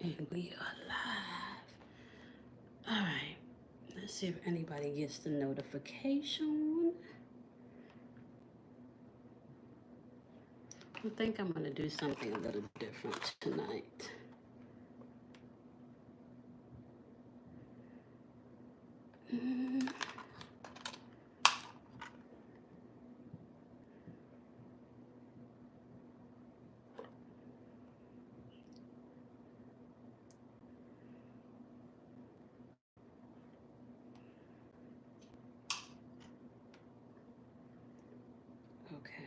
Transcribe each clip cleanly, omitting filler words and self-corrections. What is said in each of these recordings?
And we are live. All right. Let's see if anybody gets the notification. I think I'm going to do something a little different tonight. Mm. Okay.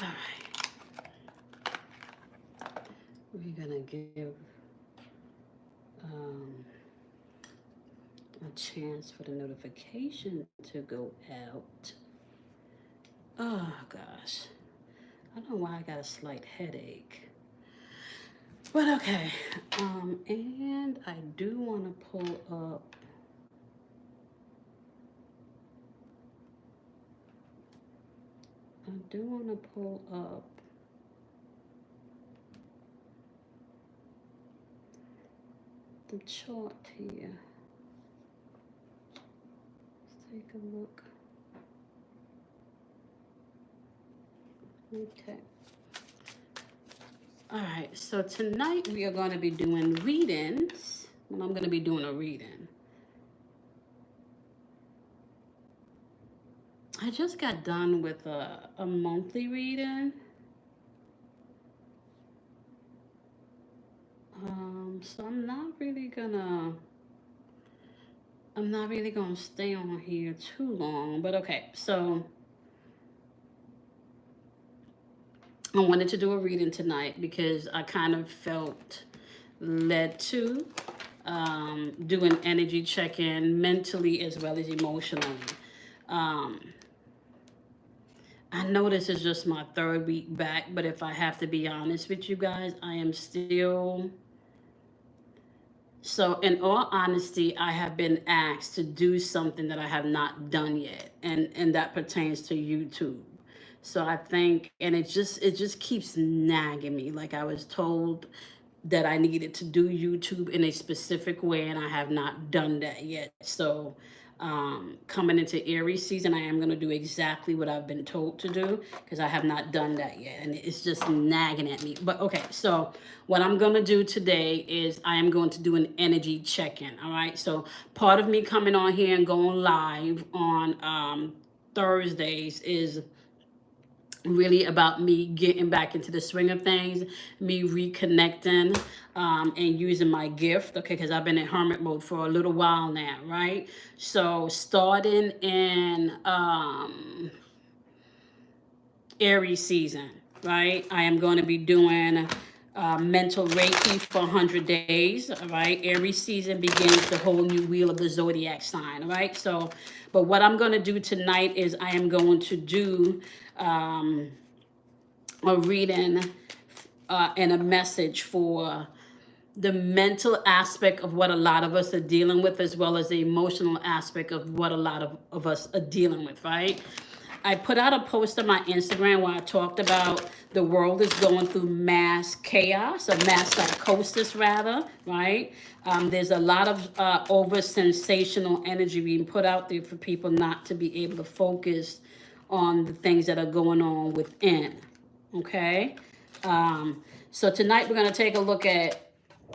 All right. We're going to give um, a chance for the notification to go out. Oh, gosh. I don't know why I got a slight headache. But okay. And I do want to pull up. I do want to pull up the chart here. Let's take a look. Okay. All right, so tonight we are going to be doing readings. Well, I'm going to be doing a reading. I just got done with a monthly reading. So I'm not really gonna stay on here too long, but okay, so I wanted to do a reading tonight because I kind of felt led to do an energy check-in mentally as well as emotionally. I know this is just my third week back, but if I have to be honest with you guys, I am still... So in all honesty, I have been asked to do something that I have not done yet, and that pertains to YouTube. So I think, and it just keeps nagging me. Like, I was told that I needed to do YouTube in a specific way, and I have not done that yet. So coming into Aries season, I am going to do exactly what I've been told to do because I have not done that yet, and it's just nagging at me. But okay, so what I'm going to do today is I am going to do an energy check-in. All right, so part of me coming on here and going live on Thursdays is really about me getting back into the swing of things, me reconnecting, and using my gift, okay, because I've been in hermit mode for a little while now, right? So starting in Aries season, right, I am going to be doing mental Reiki for 100 days, all right? Aries season begins the whole new wheel of the zodiac sign, all right? So, but what I'm going to do tonight is I am going to do a reading and a message for the mental aspect of what a lot of us are dealing with, as well as the emotional aspect of what a lot of us are dealing with, right? I put out a post on my Instagram where I talked about the world is going through mass chaos, or mass psychosis rather, right? There's a lot of over sensational energy being put out there for people not to be able to focus on the things that are going on within, okay? So tonight we're going to take a look at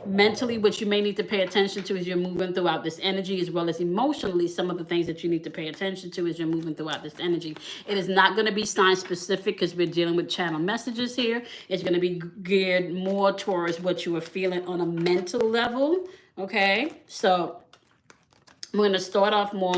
mentally what you may need to pay attention to as you're moving throughout this energy, as well as emotionally some of the things that you need to pay attention to as you're moving throughout this energy. It is not going to be sign specific because we're dealing with channel messages here. It's going to be geared more towards what you are feeling on a mental level, okay? So we're going to start off more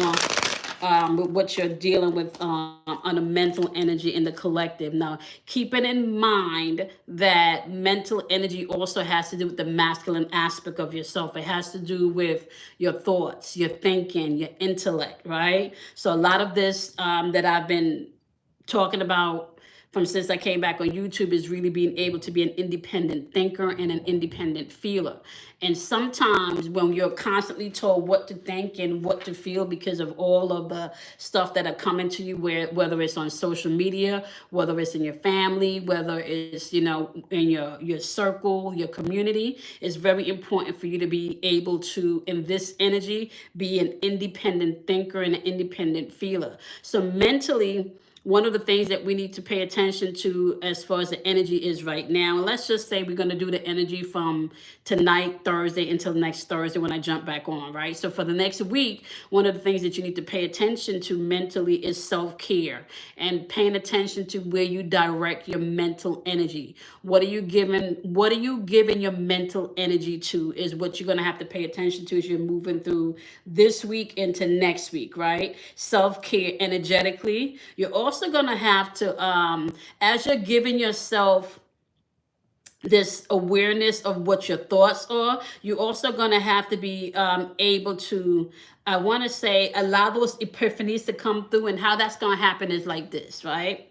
with what you're dealing with on a mental energy in the collective. Now, keeping in mind that mental energy also has to do with the masculine aspect of yourself. It has to do with your thoughts, your thinking, your intellect, right? So a lot of this that I've been talking about from since I came back on YouTube is really being able to be an independent thinker and an independent feeler. And sometimes when you're constantly told what to think and what to feel because of all of the stuff that are coming to you, whether it's on social media, whether it's in your family, whether it's, in your circle, your community, it's very important for you to be able to, in this energy, be an independent thinker and an independent feeler. So mentally, one of the things that we need to pay attention to as far as the energy is right now, and let's just say we're going to do the energy from tonight, Thursday, until next Thursday when I jump back on, right? So for the next week, one of the things that you need to pay attention to mentally is self-care and paying attention to where you direct your mental energy. What are you giving your mental energy to is what you're going to have to pay attention to as you're moving through this week into next week, right? Self-care energetically. You're also going to have to, as you're giving yourself this awareness of what your thoughts are, you're also going to have to be able to, I want to say, allow those epiphanies to come through. And how that's going to happen is like this, right?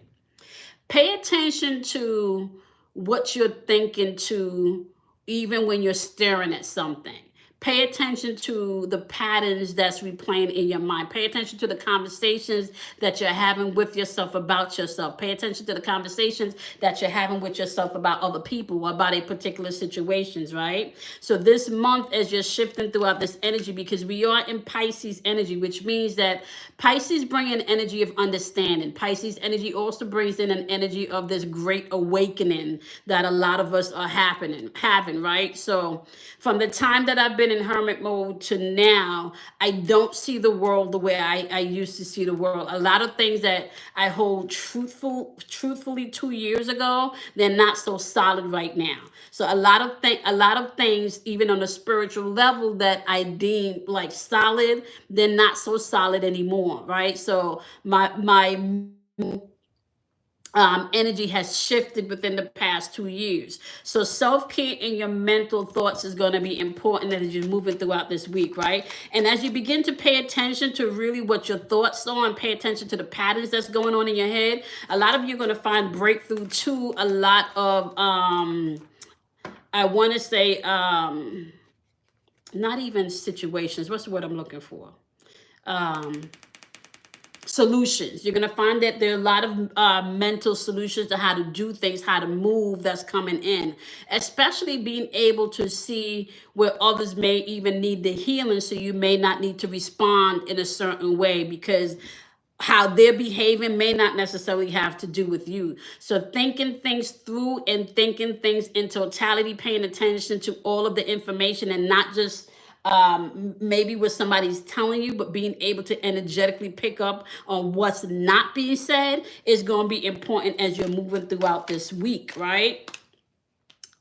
Pay attention to what you're thinking to, even when you're staring at something. Pay attention to the patterns that's replaying in your mind. Pay attention to the conversations that you're having with yourself about yourself. Pay attention to the conversations that you're having with yourself about other people or about a particular situations, right? So this month, as you're shifting throughout this energy, because we are in Pisces energy, which means that Pisces bring an energy of understanding. Pisces energy also brings in an energy of this great awakening that a lot of us are having, right? So from the time that I've been in hermit mode to now, I don't see the world the way I used to see the world. A lot of things that I hold truthfully 2 years ago, they're not so solid right now. So a lot of things, even on a spiritual level, that I deem like solid, they're not so solid anymore, right? So my energy has shifted within the past 2 years. So self-care in your mental thoughts is going to be important as you're moving throughout this week, right? And as you begin to pay attention to really what your thoughts are and pay attention to the patterns that's going on in your head, a lot of you are going to find breakthrough to a lot of, I want to say, not even situations. What's the word I'm looking for? Solutions. You're going to find that there are a lot of mental solutions to how to do things, how to move that's coming in, especially being able to see where others may even need the healing. So you may not need to respond in a certain way because how they're behaving may not necessarily have to do with you. So thinking things through and thinking things in totality, paying attention to all of the information and not just maybe what somebody's telling you, but being able to energetically pick up on what's not being said is going to be important as you're moving throughout this week, right?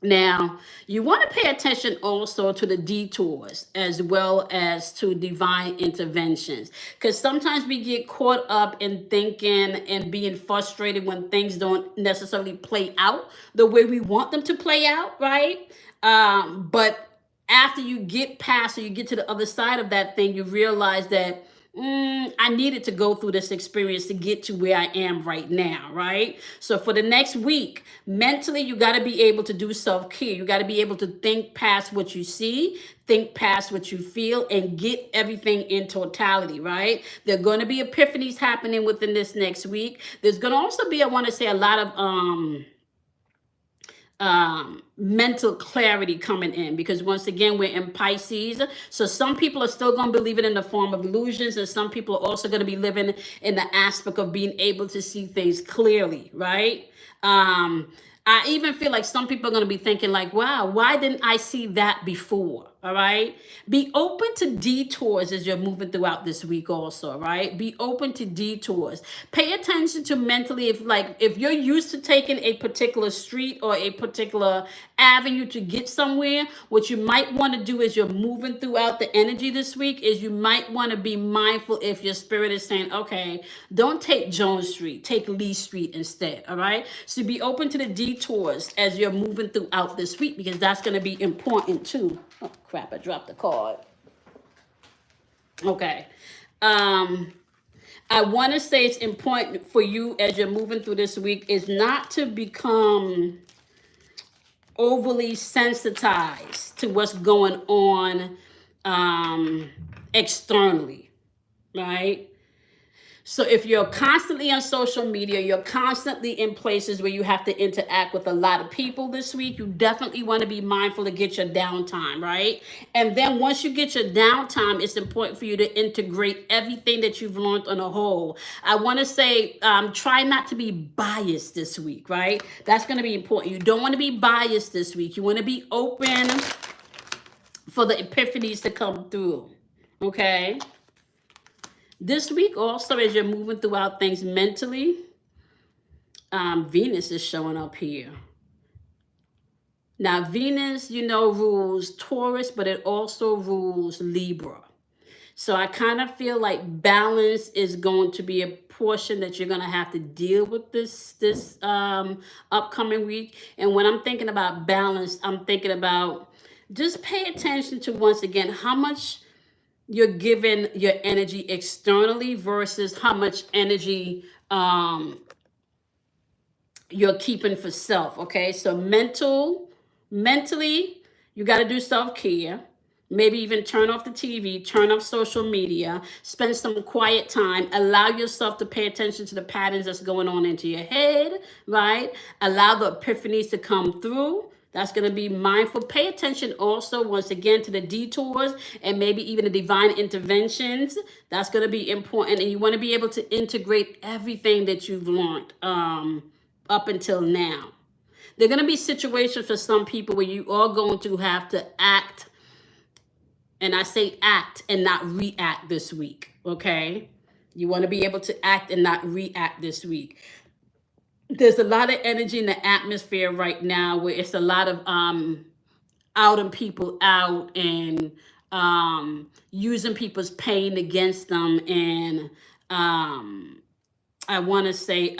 Now, you want to pay attention also to the detours as well as to divine interventions, because sometimes we get caught up in thinking and being frustrated when things don't necessarily play out the way we want them to play out, right? But after you get past or you get to the other side of that thing, you realize that I needed to go through this experience to get to where I am right now, right? So for the next week, mentally, you got to be able to do self-care. You got to be able to think past what you see, think past what you feel, and get everything in totality, right? There are going to be epiphanies happening within this next week. There's going to also be, I want to say, a lot of mental clarity coming in, because once again we're in Pisces, so some people are still going to be living in the form of illusions, and some people are also going to be living in the aspect of being able to see things clearly, right? I even feel like some people are going to be thinking like, wow, why didn't I see that before? All right. Be open to detours as you're moving throughout this week also, right? Be open to detours. Pay attention to mentally, if you're used to taking a particular street or a particular avenue to get somewhere, what you might want to do as you're moving throughout the energy this week is you might want to be mindful if your spirit is saying, okay, don't take Jones Street, take Lee Street instead. All right. So be open to the detours as you're moving throughout this week, because that's going to be important too. Oh, crap, I dropped the card. Okay. I want to say it's important for you as you're moving through this week is not to become overly sensitized to what's going on externally, right? So if you're constantly on social media, you're constantly in places where you have to interact with a lot of people this week, you definitely want to be mindful to get your downtime, right? And then once you get your downtime, it's important for you to integrate everything that you've learned on a whole. I want to say, try not to be biased this week, right? That's going to be important. You don't want to be biased this week. You want to be open for the epiphanies to come through, okay? This week also, as you're moving throughout things mentally, Venus is showing up here. Now, Venus, you know, rules Taurus, but it also rules Libra. So I kind of feel like balance is going to be a portion that you're going to have to deal with this upcoming week. And when I'm thinking about balance, I'm thinking about just pay attention to, once again, how much you're giving your energy externally versus how much energy you're keeping for self. Okay, so mentally, you got to do self-care. Maybe even turn off the TV, turn off social media, spend some quiet time, allow yourself to pay attention to the patterns that's going on into your head, right? Allow the epiphanies to come through. That's going to be mindful. Pay attention also, once again, to the detours and maybe even the divine interventions. That's going to be important. And you want to be able to integrate everything that you've learned up until now. There are going to be situations for some people where you are going to have to act, and I say act and not react this week, okay? You want to be able to act and not react this week. There's a lot of energy in the atmosphere right now where it's a lot of outing people out and using people's pain against them. And I want to say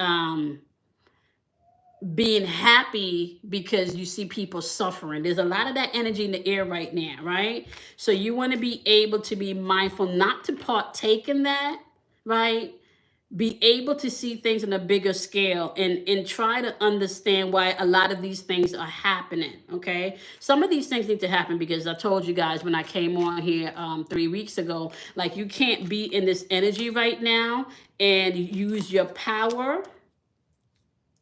being happy because you see people suffering. There's a lot of that energy in the air right now, right? So you want to be able to be mindful not to partake in that, right? Be able to see things on a bigger scale and try to understand why a lot of these things are happening, okay? Some of these things need to happen because I told you guys when I came on here 3 weeks ago, like, you can't be in this energy right now and use your power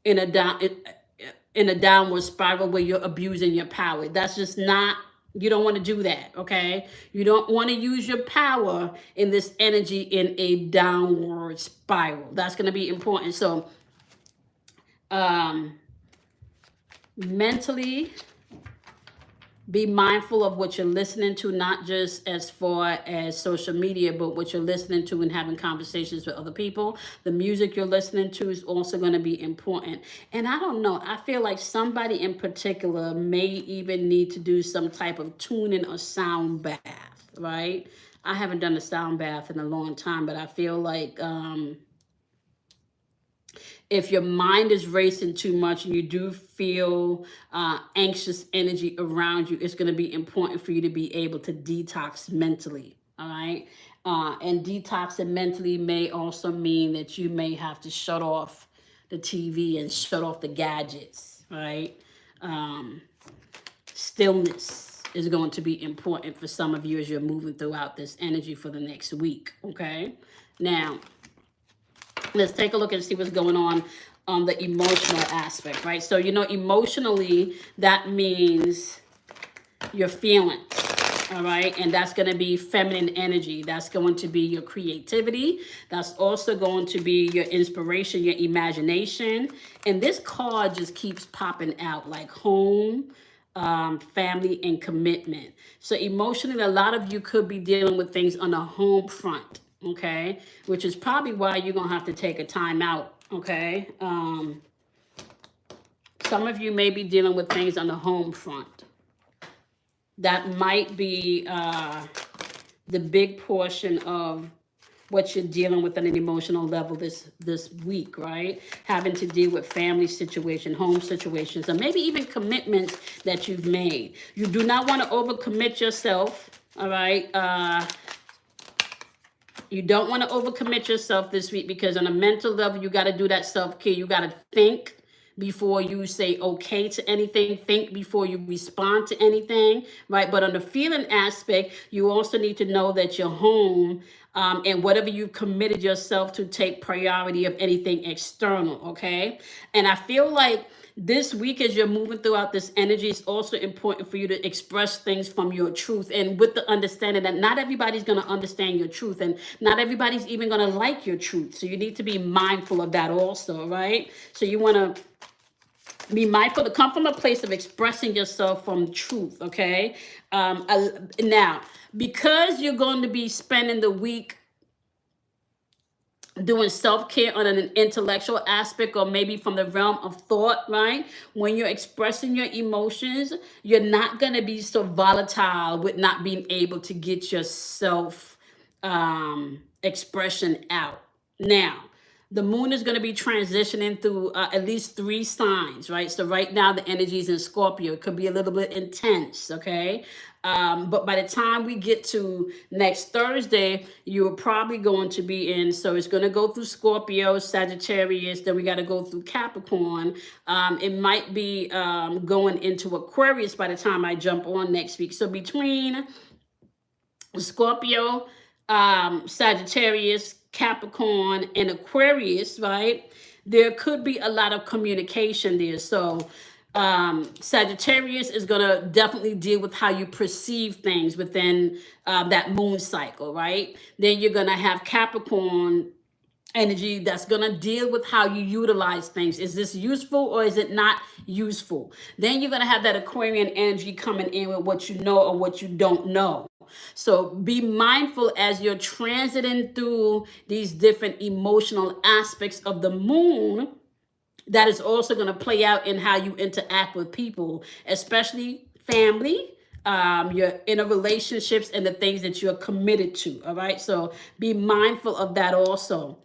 in a downward spiral where you're abusing your power. That's just not, you don't want to do that, okay? You don't want to use your power in this energy in a downward spiral. That's going to be important. So mentally, be mindful of what you're listening to, not just as far as social media, but what you're listening to and having conversations with other people. The music you're listening to is also going to be important. And I don't know, I feel like somebody in particular may even need to do some type of tuning or sound bath, right? I haven't done a sound bath in a long time, but I feel like if your mind is racing too much and you do feel anxious energy around you, it's going to be important for you to be able to detox mentally, all right? And detoxing mentally may also mean that you may have to shut off the TV and shut off the gadgets, right? Stillness is going to be important for some of you as you're moving throughout this energy for the next week, okay? Now, let's take a look and see what's going on the emotional aspect, right? So, you know, emotionally, that means your feelings, all right? And that's going to be feminine energy. That's going to be your creativity. That's also going to be your inspiration, your imagination. And this card just keeps popping out, like home, family, and commitment. So emotionally, a lot of you could be dealing with things on the home front, okay? Which is probably why you're going to have to take a time out, okay? Some of you may be dealing with things on the home front. That might be the big portion of what you're dealing with on an emotional level this week, right? Having to deal with family situation, home situations, or maybe even commitments that you've made. You do not want to overcommit yourself, all right? You don't want to overcommit yourself this week, because on a mental level, you got to do that self-care. You got to think before you say okay to anything. Think before you respond to anything, right? But on the feeling aspect, you also need to know that you're home, and whatever you've committed yourself to, take priority of anything external, okay? And I feel like this week, as you're moving throughout this energy, it's also important for you to express things from your truth, and with the understanding that not everybody's going to understand your truth, and not everybody's even going to like your truth. So you need to be mindful of that also, right? So you want to be mindful to come from a place of expressing yourself from truth, okay? Now, because you're going to be spending the week doing self-care on an intellectual aspect, or maybe from the realm of thought, right? When you're expressing your emotions, you're not going to be so volatile with not being able to get your self expression out. Now, the moon is going to be transitioning through at least 3 signs, right? So right now the energy is in Scorpio. It could be a little bit intense, okay? But by the time we get to next Thursday, you're probably going to be in, so it's going to go through Scorpio, Sagittarius, then we got to go through Capricorn. It might be going into Aquarius by the time I jump on next week. So between Scorpio, Sagittarius, Capricorn, and Aquarius, right? There could be a lot of communication there. So Sagittarius is going to definitely deal with how you perceive things within that moon cycle, right? Then you're going to have Capricorn energy that's going to deal with how you utilize things. Is this useful or is it not useful? Then you're going to have that Aquarian energy coming in with what you know or what you don't know. So be mindful as you're transiting through these different emotional aspects of the moon. That is also going to play out in how you interact with people, especially family, your inner relationships, and the things that you're committed to. All right. So be mindful of that also.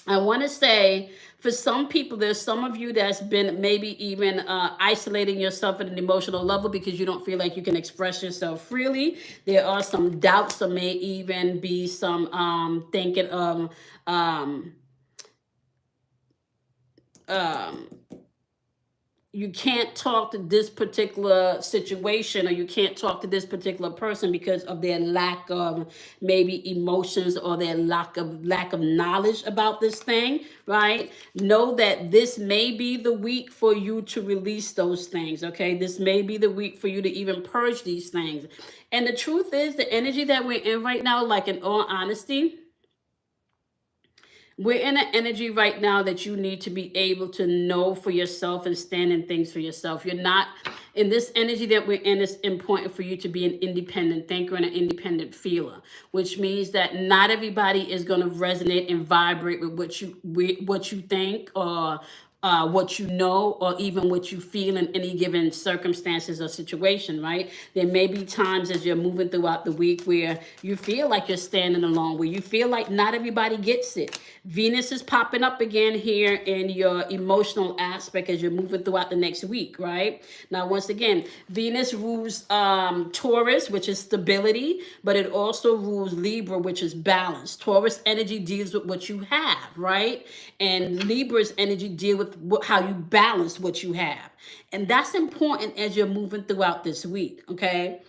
I want to say, for some people, there's some of you that's been maybe even isolating yourself at an emotional level because you don't feel like you can express yourself freely. There are some doubts, or may even be some thinking of you can't talk to this particular situation, or you can't talk to this particular person because of their lack of maybe emotions, or their lack of knowledge about this thing, right? Know that this may be the week for you to release those things, okay? This may be the week for you to even purge these things. And the truth is, the energy that we're in right now, like, in all honesty, we're in an energy right now that you need to be able to know for yourself and stand in things for yourself. You're not in this energy that we're in. It's important for you to be an independent thinker and an independent feeler, which means that not everybody is going to resonate and vibrate with what you think, or what you know, or even what you feel in any given circumstances or situation, right? There may be times as you're moving throughout the week where you feel like you're standing alone, where you feel like not everybody gets it. Venus is popping up again here in your emotional aspect as you're moving throughout the next week, right? Now, once again, Venus rules Taurus, which is stability, but it also rules Libra, which is balance. Taurus energy deals with what you have, right? And Libra's energy deal with how you balance what you have. And that's important as you're moving throughout this week, okay?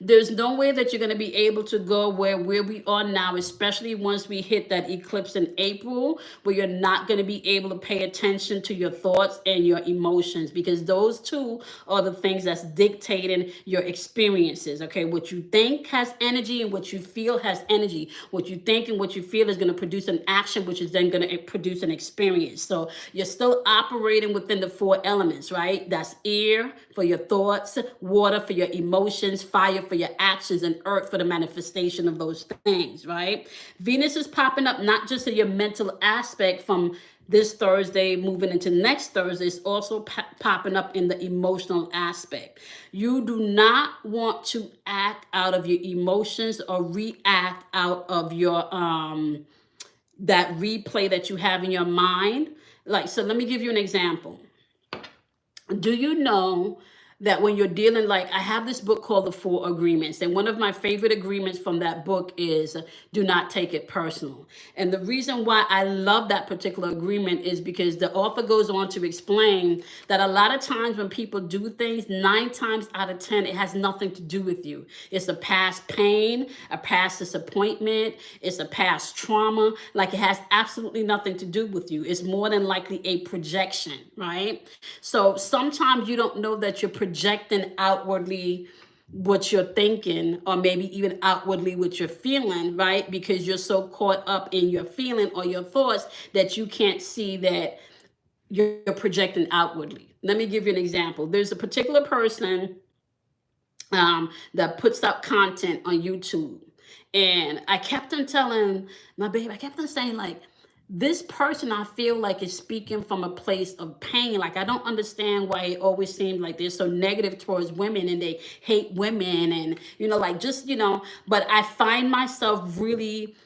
There's no way that you're going to be able to go where we are now, especially once we hit that eclipse in April, where you're not going to be able to pay attention to your thoughts and your emotions, because those two are the things that's dictating your experiences, okay? What you think has energy, and what you feel has energy. What you think and what you feel is going to produce an action, which is then going to produce an experience. So you're still operating within the 4 elements, right? That's air for your thoughts, water for your emotions, fire for your actions, and earth for the manifestation of those things, right? Venus is popping up not just in your mental aspect from this Thursday moving into next Thursday. It's also popping up in the emotional aspect. You do not want to act out of your emotions or react out of your that replay that you have in your mind. Like, so let me give you an example. Do you know that when you're dealing, like, I have this book called The Four Agreements, and one of my favorite agreements from that book is do not take it personal. And the reason why I love that particular agreement is because the author goes on to explain that a lot of times when people do things, 9 times out of 10 it has nothing to do with you. It's a past pain, a past disappointment, it's a past trauma. Like, it has absolutely nothing to do with you. It's more than likely a projection, right? So sometimes you don't know that you're projecting outwardly what you're thinking, or maybe even outwardly what you're feeling, right? Because you're so caught up in your feeling or your thoughts that you can't see that you're projecting outwardly. Let me give you an example. There's a particular person that puts out content on YouTube. And I kept on telling my baby, I kept on saying, like, this person I feel like is speaking from a place of pain. Like, I don't understand why it always seems like they're so negative towards women and they hate women, and, like, just, but I find myself really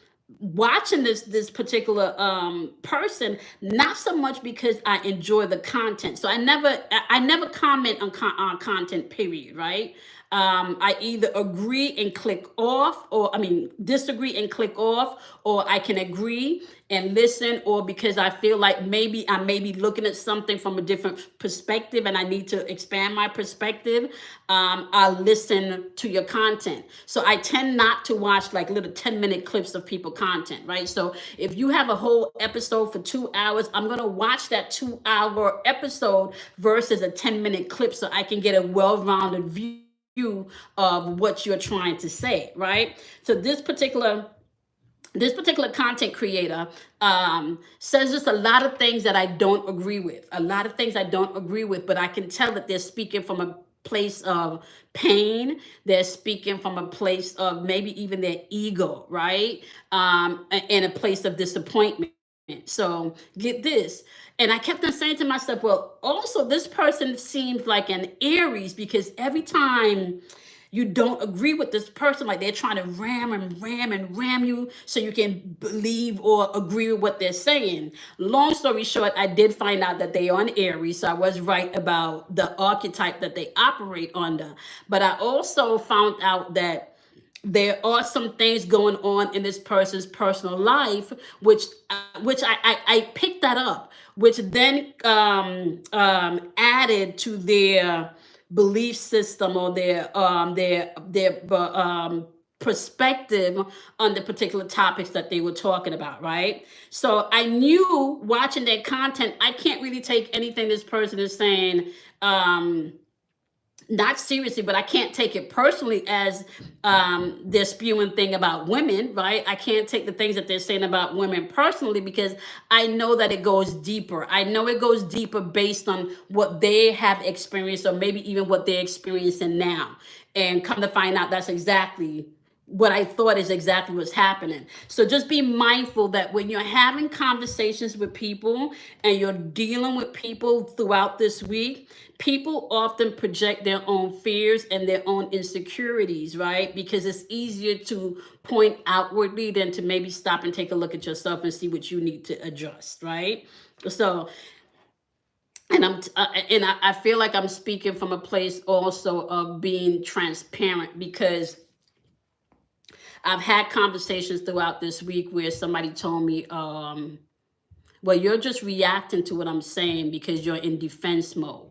watching this particular person, not so much because I enjoy the content. So I never comment on content, period, right? I either agree and click off, or, I mean, disagree and click off, or I can agree and listen, or because I feel like maybe I may be looking at something from a different perspective and I need to expand my perspective. I'll listen to your content. So I tend not to watch like little 10-minute clips of people content, right? So if you have a whole episode for 2 hours, I'm going to watch that 2-hour episode versus a 10-minute clip, so I can get a well-rounded view of what you're trying to say, right? So this particular content creator says just a lot of things that I don't agree with. A lot of things I don't agree with, but I can tell that they're speaking from a place of pain. They're speaking from a place of maybe even their ego, right? And a place of disappointment. So get this. And I kept on saying to myself, well, also this person seems like an Aries, because every time you don't agree with this person, like, they're trying to ram and ram and ram you so you can believe or agree with what they're saying. Long story short, I did find out that they are an Aries, so I was right about the archetype that they operate under. But I also found out that there are some things going on in this person's personal life, which I picked that up, which then added to their belief system, or their perspective on the particular topics that they were talking about, right? So I knew, watching their content, I can't really take anything this person is saying not seriously, but I can't take it personally as they're spewing thing about women, right? I can't take the things that they're saying about women personally, because I know that it goes deeper. I know it goes deeper based on what they have experienced, or maybe even what they're experiencing now. And come to find out, that's exactly what I thought is exactly what's happening. So just be mindful that when you're having conversations with people and you're dealing with people throughout this week, people often project their own fears and their own insecurities, right? Because it's easier to point outwardly than to maybe stop and take a look at yourself and see what you need to adjust, right? So, and I feel like I'm speaking from a place also of being transparent, because I've had conversations throughout this week where somebody told me, well, you're just reacting to what I'm saying because you're in defense mode.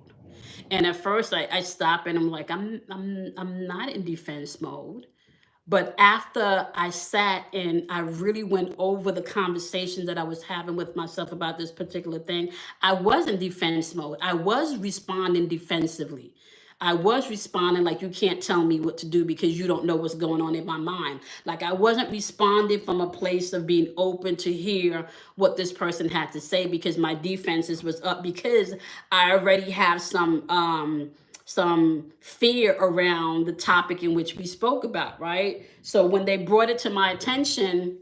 And at first I stop and I'm like, I'm not in defense mode. But after I sat and I really went over the conversation that I was having with myself about this particular thing, I was in defense mode. I was responding defensively. I was responding like, you can't tell me what to do because you don't know what's going on in my mind. Like, I wasn't responding from a place of being open to hear what this person had to say, because my defenses was up, because I already have some fear around the topic in which we spoke about, right? So when they brought it to my attention,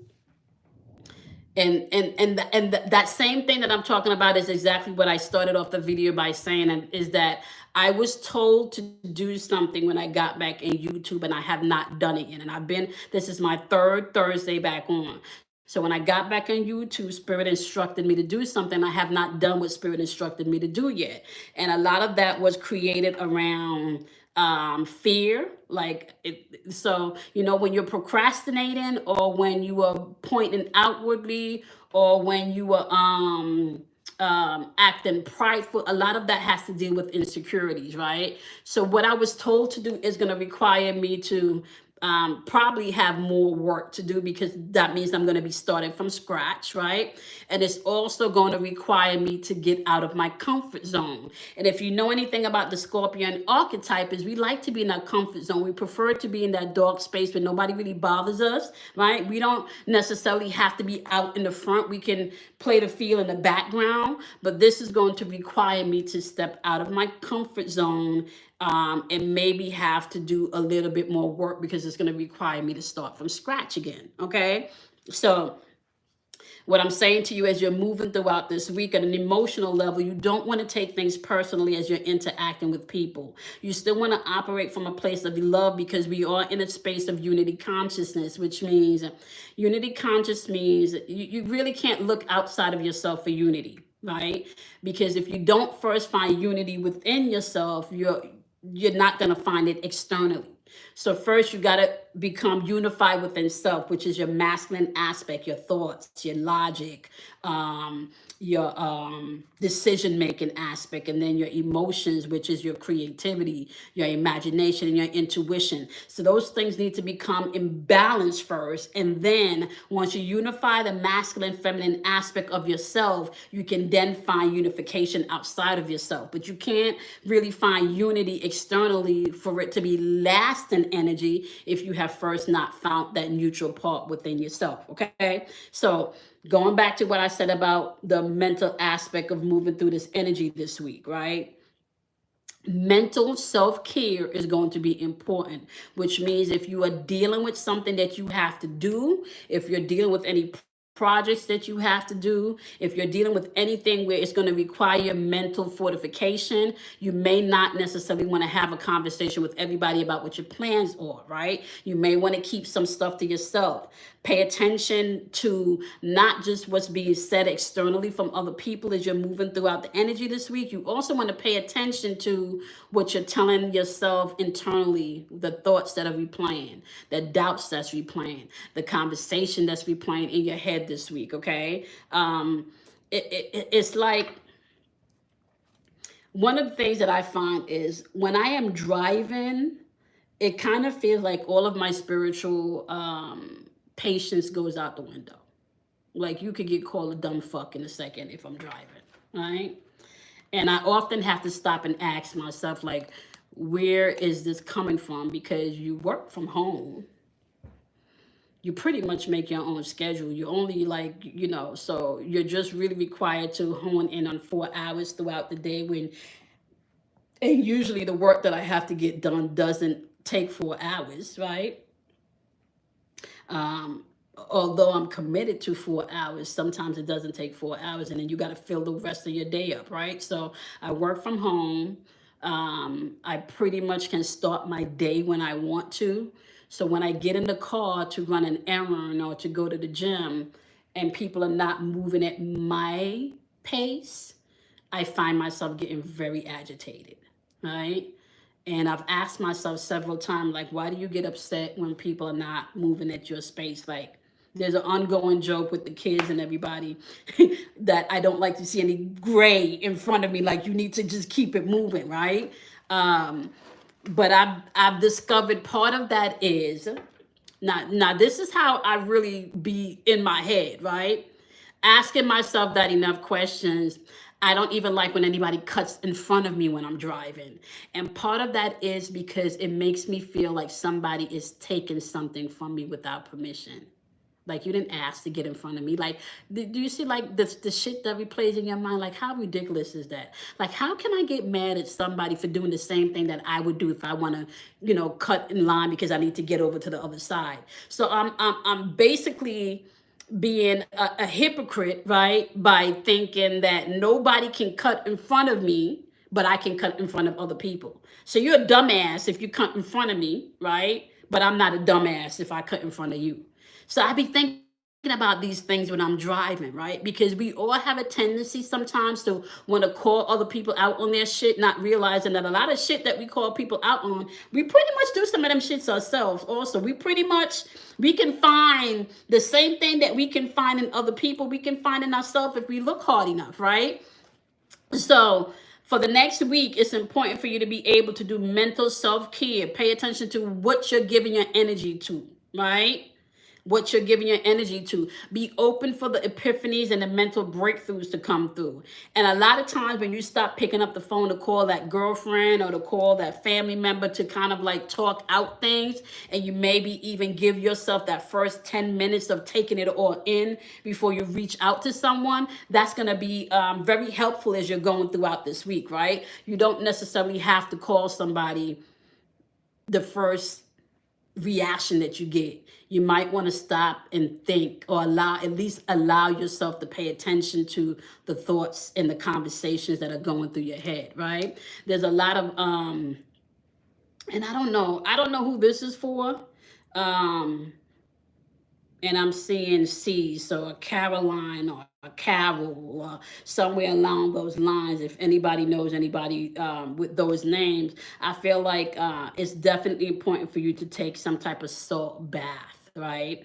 that same thing that I'm talking about is exactly what I started off the video by saying, and is that I was told to do something when I got back in YouTube, and I have not done it yet. And this is my third Thursday back on. So when I got back on YouTube, Spirit instructed me to do something I have not done what Spirit instructed me to do yet. And a lot of that was created around fear. So, when you're procrastinating, or when you are pointing outwardly, or when you are acting prideful, a lot of that has to deal with insecurities, right? So what I was told to do is going to require me to probably have more work to do, because that means I'm going to be starting from scratch, right? And it's also going to require me to get out of my comfort zone. And if you know anything about the Scorpion archetype, is we like to be in our comfort zone. We prefer to be in that dark space where nobody really bothers us, right? We don't necessarily have to be out in the front. We can play the field in the background, but this is going to require me to step out of my comfort zone, and maybe have to do a little bit more work, because it's going to require me to start from scratch again. Okay. So what I'm saying to you, as you're moving throughout this week at an emotional level, you don't want to take things personally as you're interacting with people. You still want to operate from a place of love, because we are in a space of unity consciousness, which means unity conscious means you really can't look outside of yourself for unity, right? Because if you don't first find unity within yourself, you're not going to find it externally. So first you got to become unified within self, which is your masculine aspect, your thoughts, your logic, your decision making aspect, and then your emotions, which is your creativity, your imagination, and your intuition. So those things need to become in balance first, and then once you unify the masculine feminine aspect of yourself, you can then find unification outside of yourself. But you can't really find unity externally for it to be lasting energy if you have first not found that neutral part within yourself. Okay, so going back to what I said about the mental aspect of moving through this energy this week, right? Mental self-care is going to be important, which means if you are dealing with something that you have to do, if you're dealing with any projects that you have to do, if you're dealing with anything where it's going to require mental fortification, you may not necessarily want to have a conversation with everybody about what your plans are, right? You may want to keep some stuff to yourself. Pay attention to not just what's being said externally from other people as you're moving throughout the energy this week. You also want to pay attention to what you're telling yourself internally, the thoughts that are replaying, the doubts that's replaying, the conversation that's replaying in your head this week, okay? It's like, one of the things that I find is when I am driving, it kind of feels like all of my spiritual patience goes out the window. Like, you could get called a dumb fuck in a second if I'm driving, right? And I often have to stop and ask myself, like, where is this coming from? Because you work from home. You pretty much make your own schedule. You only, so you're just really required to hone in on 4 hours throughout the day, and usually the work that I have to get done doesn't take 4 hours, right? Although I'm committed to 4 hours, sometimes it doesn't take 4 hours, and then you got to fill the rest of your day up, right? So I work from home. I pretty much can start my day when I want to. So when I get in the car to run an errand or to go to the gym, and people are not moving at my pace, I find myself getting very agitated, right? And I've asked myself several times, like, why do you get upset when people are not moving at your space? Like, there's an ongoing joke with the kids and everybody that I don't like to see any gray in front of me. Like, you need to just keep it moving, right? But I've discovered part of that is, now this is how I really be in my head, right? Asking myself that enough questions. I don't even like when anybody cuts in front of me when I'm driving. And part of that is because it makes me feel like somebody is taking something from me without permission. Like, you didn't ask to get in front of me. Like, do you see, like, the shit that replays in your mind? Like, how ridiculous is that? Like, how can I get mad at somebody for doing the same thing that I would do if I want to, cut in line because I need to get over to the other side? So I'm basically being a hypocrite, right? By thinking that nobody can cut in front of me, but I can cut in front of other people. So you're a dumbass if you cut in front of me, right? But I'm not a dumbass if I cut in front of you. So I be thinking about these things when I'm driving, right? Because we all have a tendency sometimes to want to call other people out on their shit, not realizing that a lot of shit that we call people out on, we pretty much do some of them shits ourselves also. We can find the same thing that we can find in other people, we can find in ourselves if we look hard enough, right? So for the next week, it's important for you to be able to do mental self-care. Pay attention to what you're giving your energy to, right? What you're giving your energy to. Be open for the epiphanies and the mental breakthroughs to come through. And a lot of times when you stop picking up the phone to call that girlfriend or to call that family member to kind of like talk out things, and you maybe even give yourself that first 10 minutes of taking it all in before you reach out to someone, that's going to be very helpful as you're going throughout this week, right? You don't necessarily have to call somebody the first reaction that you get. You might want to stop and think, or at least allow yourself to pay attention to the thoughts and the conversations that are going through your head, right? There's a lot of and I don't know who this is for. And I'm seeing C, so a Caroline or a Carol or somewhere along those lines. If anybody knows anybody with those names, I feel like it's definitely important for you to take some type of salt bath, right?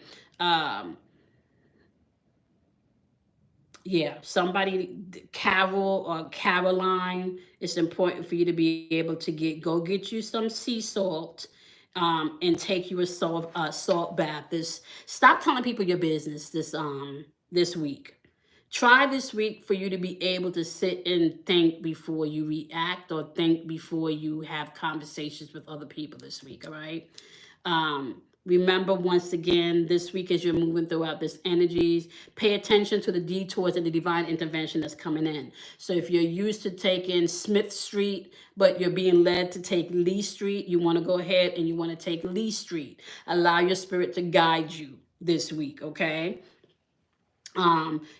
Yeah, somebody, Carol or Caroline, it's important for you to be able to go get you some sea salt, and take you a salt bath. Stop telling people your business this week. Try this week for you to be able to sit and think before you react, or think before you have conversations with other people this week, all right? Remember, once again, this week as you're moving throughout this energies, pay attention to the detours and the divine intervention that's coming in. So if you're used to taking Smith Street, but you're being led to take Lee Street, you want to go ahead and you want to take Lee Street. Allow your spirit to guide you this week, okay?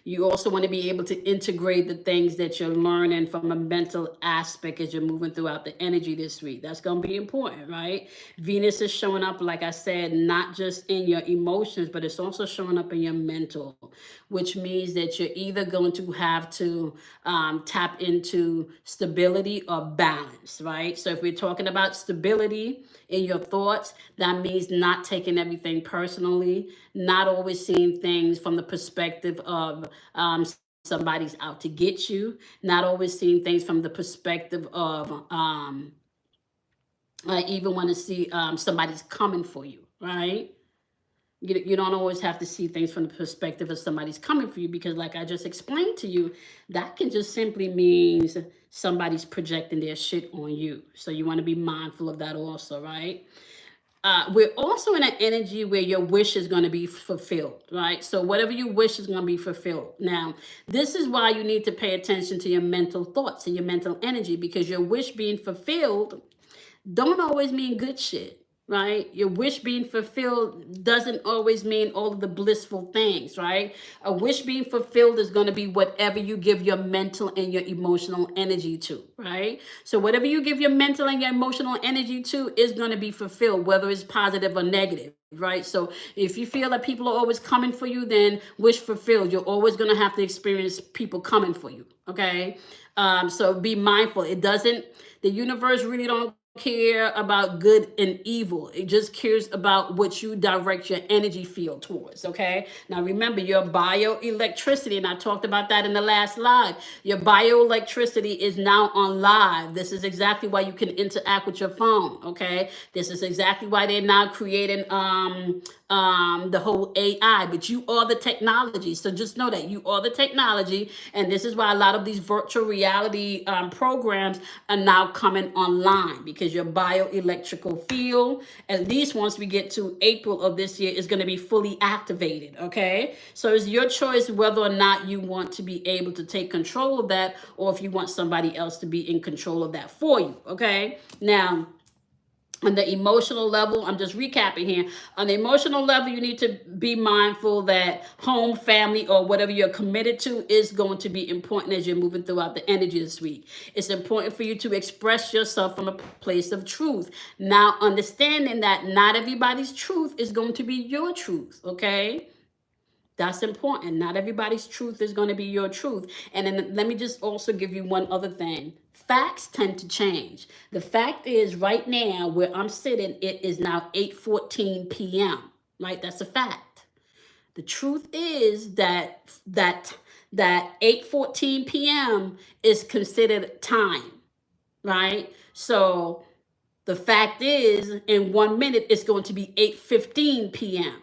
You also want to be able to integrate the things that you're learning from a mental aspect as you're moving throughout the energy this week. That's going to be important, right? Venus is showing up, like I said, not just in your emotions, but it's also showing up in your mental, which means that you're either going to have to tap into stability or balance, right? So if we're talking about stability in your thoughts, that means not taking everything personally, not always seeing things from the perspective of somebody's out to get you, not always seeing things from the perspective of I even want to see somebody's coming for you, right? You don't always have to see things from the perspective of somebody's coming for you, because like I just explained to you, that can just simply means somebody's projecting their shit on you. So you want to be mindful of that also, right? We're also in an energy where your wish is going to be fulfilled, right? So whatever you wish is going to be fulfilled. Now, this is why you need to pay attention to your mental thoughts and your mental energy, because your wish being fulfilled don't always mean good shit, right? Your wish being fulfilled doesn't always mean all of the blissful things, right? A wish being fulfilled is going to be whatever you give your mental and your emotional energy to, right? So whatever you give your mental and your emotional energy to is going to be fulfilled, whether it's positive or negative, right? So if you feel that people are always coming for you, then wish fulfilled. You're always going to have to experience people coming for you, okay? So be mindful. The universe really don't care about good and evil. It just cares about what you direct your energy field towards, okay? Now remember, your bioelectricity, and I talked about that in the last live, your bioelectricity is now on live. This is exactly why you can interact with your phone, okay? This is exactly why they're now creating the whole AI, but you are the technology. So just know that you are the technology, and this is why a lot of these virtual reality programs are now coming online, because your bioelectrical field, at least once we get to April of this year, is going to be fully activated, okay? So it's your choice whether or not you want to be able to take control of that, or if you want somebody else to be in control of that for you, okay? Now, on the emotional level, I'm just recapping here. On the emotional level, you need to be mindful that home, family, or whatever you're committed to is going to be important as you're moving throughout the energy this week. It's important for you to express yourself from a place of truth. Now, understanding that not everybody's truth is going to be your truth, okay? That's important. Not everybody's truth is going to be your truth. And then let me just also give you one other thing. Facts tend to change. The fact is, right now, where I'm sitting, it is now 8:14 p.m. Right? That's a fact. The truth is that 8:14 p.m. is considered time, right? So the fact is, in 1 minute, it's going to be 8:15 p.m.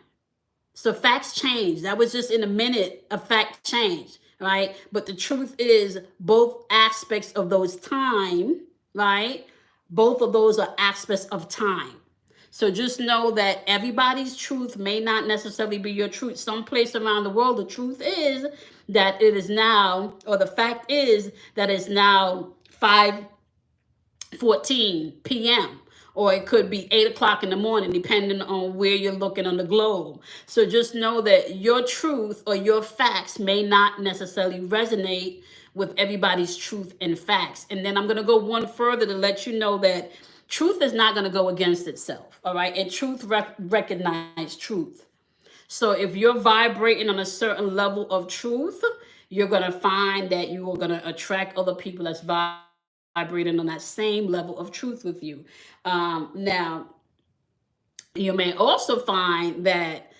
So facts change. That was just in a minute, a fact change, right? But the truth is, both aspects of those time, right? Both of those are aspects of time. So just know that everybody's truth may not necessarily be your truth. Someplace around the world, the truth is that it is now, or the fact is that it's now 5:14 p.m. Or it could be 8 o'clock in the morning, depending on where you're looking on the globe. So just know that your truth or your facts may not necessarily resonate with everybody's truth and facts. And then I'm going to go one further to let you know that truth is not going to go against itself. All right. And truth recognize truth. So if you're vibrating on a certain level of truth, you're going to find that you are going to attract other people that's vibrating on that same level of truth with you. Now, you may also find that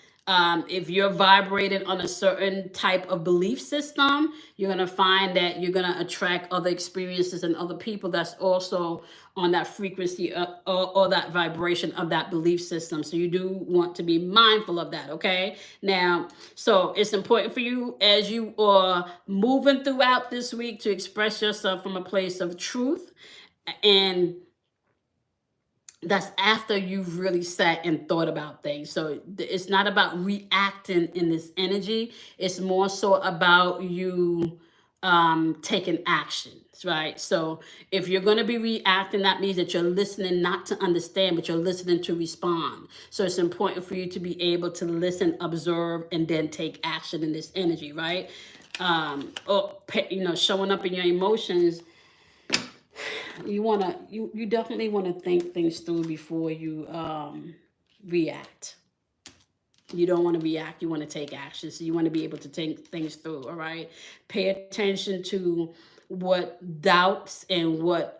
if you're vibrating on a certain type of belief system, you're going to find that you're going to attract other experiences and other people that's also on that frequency or that vibration of that belief system. So you do want to be mindful of that, okay? Now, so it's important for you as you are moving throughout this week to express yourself from a place of truth, and that's after you've really sat and thought about things. So it's not about reacting in this energy. It's more so about you taking actions, right? So if you're going to be reacting, that means that you're listening not to understand, but you're listening to respond. So it's important for you to be able to listen, observe, and then take action in this energy, right? Or showing up in your emotions, you definitely want to think things through before you react. You don't want to react, you want to take action. So you want to be able to think things through. All right, pay attention to what doubts and what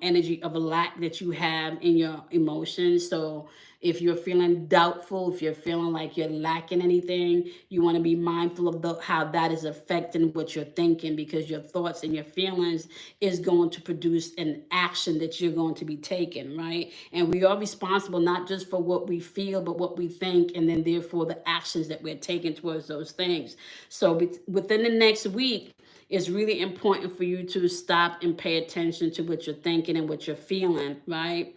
energy of a lack that you have in your emotions. So if you're feeling doubtful, if you're feeling like you're lacking anything, you want to be mindful of how that is affecting what you're thinking, because your thoughts and your feelings is going to produce an action that you're going to be taking, right? And we are responsible not just for what we feel, but what we think, and then therefore the actions that we're taking towards those things. So within the next week, it's really important for you to stop and pay attention to what you're thinking and what you're feeling, right?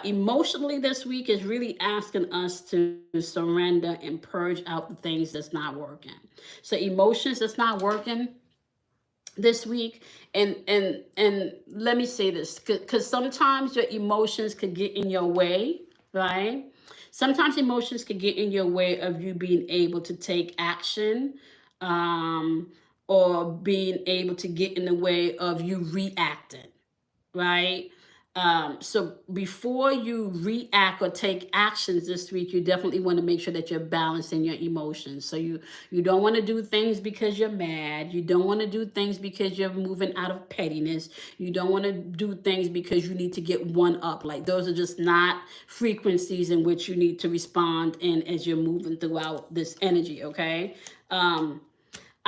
Emotionally, this week is really asking us to surrender and purge out the things that's not working. So emotions that's not working this week, and let me say this, because sometimes your emotions could get in your way, right? Sometimes emotions could get in your way of you being able to take action, um, or being able to get in the way of you reacting, right? So before you react or take actions this week, you definitely want to make sure that you're balancing your emotions. So you don't want to do things because you're mad. You don't want to do things because you're moving out of pettiness. You don't want to do things because you need to get one up. Like, those are just not frequencies in which you need to respond in as you're moving throughout this energy, okay?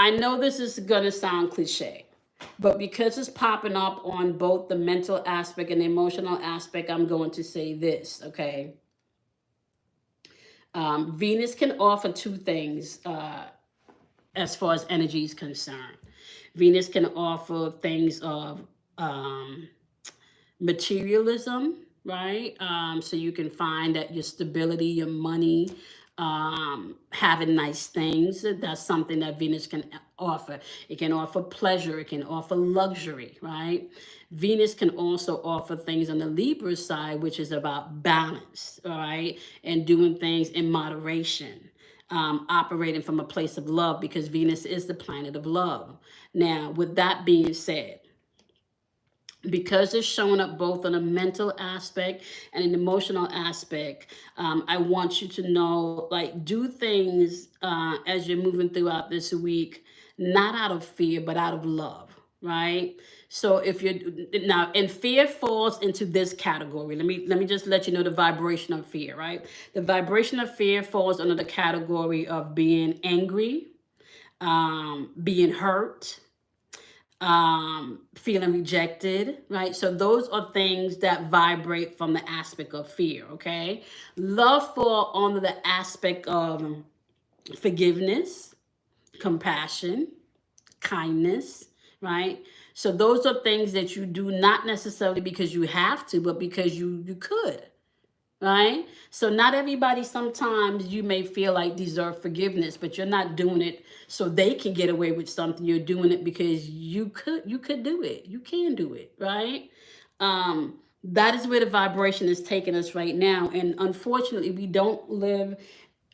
I know this is gonna sound cliche, but because it's popping up on both the mental aspect and the emotional aspect, I'm going to say this, okay? Venus can offer two things as far as energy is concerned. Venus can offer things of materialism, right? So you can find that your stability, your money, having nice things, that's something that Venus can offer. It can offer pleasure, it can offer luxury, right? Venus can also offer things on the Libra side, which is about balance, all right? And doing things in moderation. Operating from a place of love, because Venus is the planet of love. Now, with that being said, because it's showing up both on a mental aspect and an emotional aspect. I want you to know, like, do things as you're moving throughout this week, not out of fear, but out of love, right? So if you're now, and fear falls into this category. Let me just let you know the vibration of fear, right? The vibration of fear falls under the category of being angry, being hurt, feeling rejected, right? So those are things that vibrate from the aspect of fear, okay? Love fall under the aspect of forgiveness, compassion, kindness, right? So those are things that you do not necessarily because you have to, but because you could, right? So not everybody, sometimes you may feel like deserve forgiveness, but you're not doing it so they can get away with something. You're doing it because you could do it. You can do it, right? That is where the vibration is taking us right now. And unfortunately, we don't live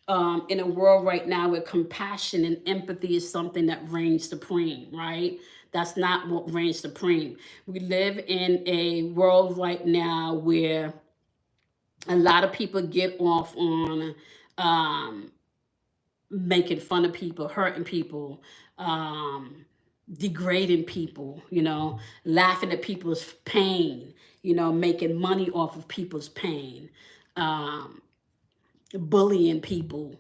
in a world right now where compassion and empathy is something that reigns supreme, right? That's not what reigns supreme. We live in a world right now where a lot of people get off on um, making fun of people, hurting people, degrading people, laughing at people's pain, making money off of people's pain, um, bullying people,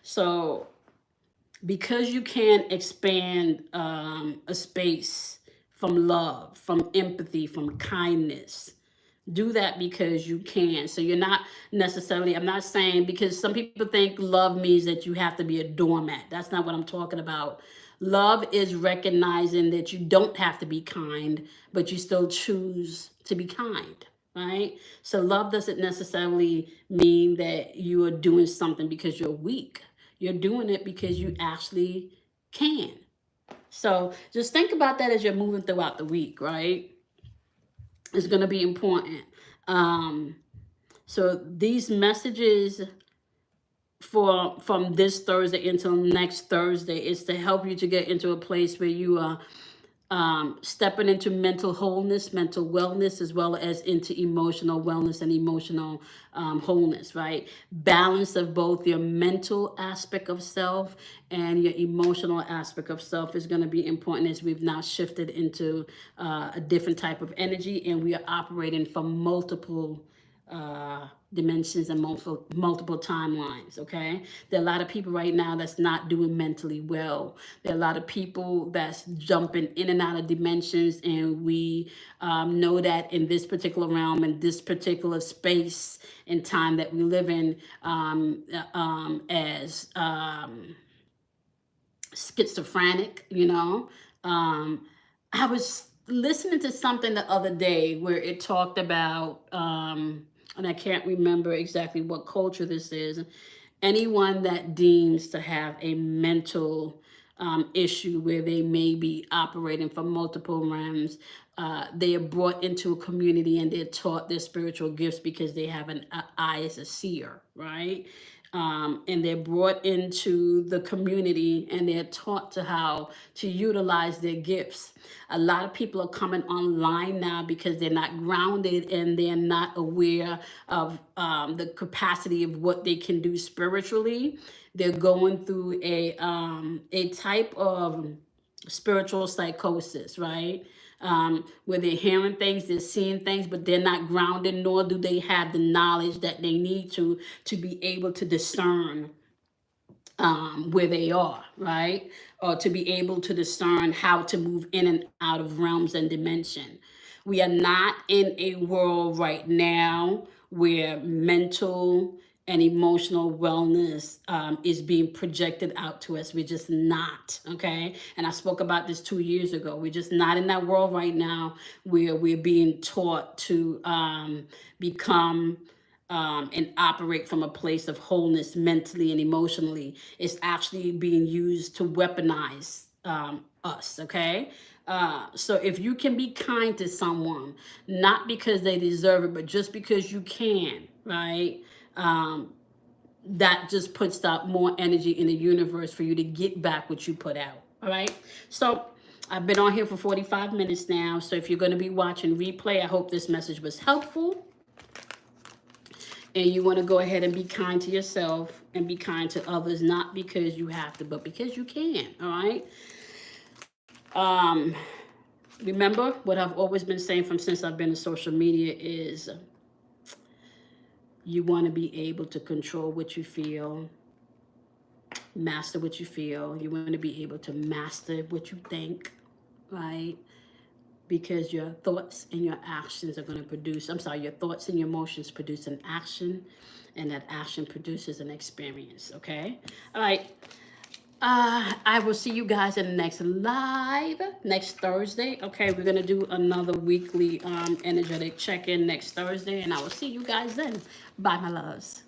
So because you can't expand a space from love, from empathy, from kindness, do that because you can. So you're not necessarily, I'm not saying, because some people think love means that you have to be a doormat. That's not what I'm talking about. Love is recognizing that you don't have to be kind, but you still choose to be kind, right? So love doesn't necessarily mean that you are doing something because you're weak. You're doing it because you actually can. So just think about that as you're moving throughout the week, right? It's going to be important. Um, so these messages from this Thursday until next Thursday is to help you to get into a place where you are stepping into mental wholeness, mental wellness, as well as into emotional wellness and emotional wholeness, right? Balance of both your mental aspect of self and your emotional aspect of self is going to be important as we've now shifted into a different type of energy, and we are operating from multiple dimensions and multiple timelines. Okay, there are a lot of people right now that's not doing mentally well. There are a lot of people that's jumping in and out of dimensions, and we know that in this particular realm, in this particular space and time that we live in, as schizophrenic. I was listening to something the other day where it talked about, and I can't remember exactly what culture this is, anyone that deems to have a mental issue where they may be operating from multiple realms. They are brought into a community and they're taught their spiritual gifts because they have an eye as a seer, right? And they're brought into the community and they're taught to how to utilize their gifts. A lot of people are coming online now because they're not grounded and they're not aware of the capacity of what they can do spiritually. They're going through a type of spiritual psychosis, right? Where they're hearing things, they're seeing things, but they're not grounded, nor do they have the knowledge that they need to be able to discern where they are, right? Or to be able to discern how to move in and out of realms and dimension. We are not in a world right now where mental and emotional wellness is being projected out to us. We're just not, okay? And I spoke about this 2 years ago. We're just not in that world right now where we're being taught to become and operate from a place of wholeness mentally and emotionally. It's actually being used to weaponize us, okay? So if you can be kind to someone, not because they deserve it, but just because you can, right? That just puts out more energy in the universe for you to get back what you put out. All right. So I've been on here for 45 minutes now, so if you're going to be watching replay, I hope this message was helpful. And you want to go ahead and be kind to yourself and be kind to others, not because you have to, but because you can, all right? Remember what I've always been saying since I've been in social media is you want to be able to control what you feel, master what you feel. You want to be able to master what you think, right? Because your thoughts and your actions are going to produce, your thoughts and your emotions produce an action, and that action produces an experience, okay? All right. I will see you guys in the next live next Thursday. Okay, we're gonna do another weekly energetic check-in next Thursday, and I will see you guys then. Bye, my loves.